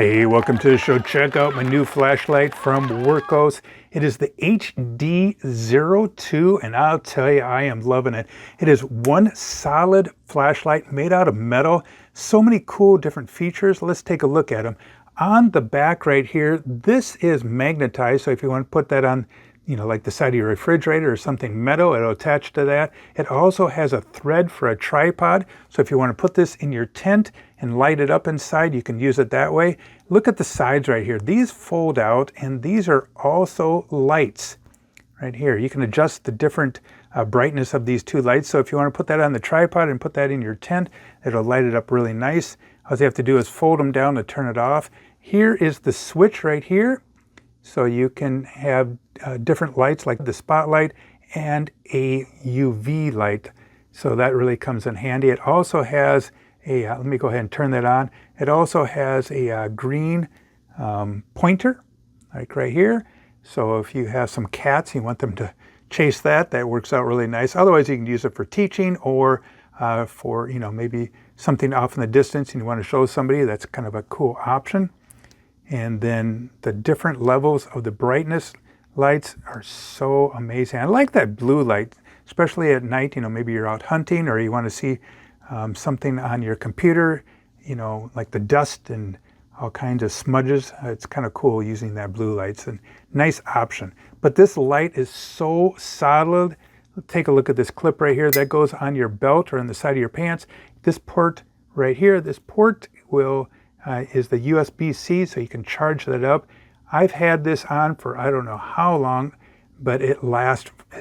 Hey, welcome to the show. Check out my new flashlight from Wurkkos. It is the HD02, and I'll tell you, I am loving it. It is one solid flashlight made out of metal. So many cool different features. Let's take a look at them. On the back right here, this is magnetized, so if you want to put that on, like the side of your refrigerator or something metal, it'll attach to that. It also has a thread for a tripod, so if you want to put this in your tent and light it up inside, you can use it that way. Look at the sides right here. These fold out, and these are also lights right here. You can adjust the different brightness of these two lights, so if you want to put that on the tripod and put that in your tent, it'll light it up really nice. All you have to do is fold them down to turn it off. Here is the switch right here. So you can have different lights like the spotlight and a UV light. So that really comes in handy. It also has a, let me go ahead and turn that on. It also has a green pointer, like right here. So if you have some cats, you want them to chase that, that works out really nice. Otherwise, you can use it for teaching or for, maybe something off in the distance and you want to show somebody. That's kind of a cool option. And then the different levels of the brightness lights are so amazing. I like that blue light, especially at night. Maybe you're out hunting or you want to see something on your computer, like the dust and all kinds of smudges. It's kind of cool using that blue light. It's a nice option. But this light is so solid. Take a look at this clip right here. That goes on your belt or on the side of your pants. This port right here, this port will is the USB-C, so you can charge that up. I've had this on for I don't know how long, but it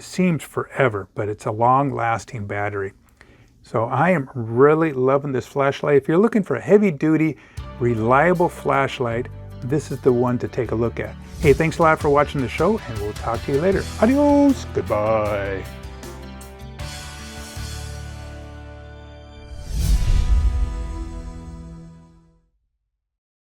seems forever, but it's a long-lasting battery. So I am really loving this flashlight. If you're looking for a heavy-duty, reliable flashlight, this is the one to take a look at. Hey, thanks a lot for watching the show, and we'll talk to you later. Adios. Goodbye.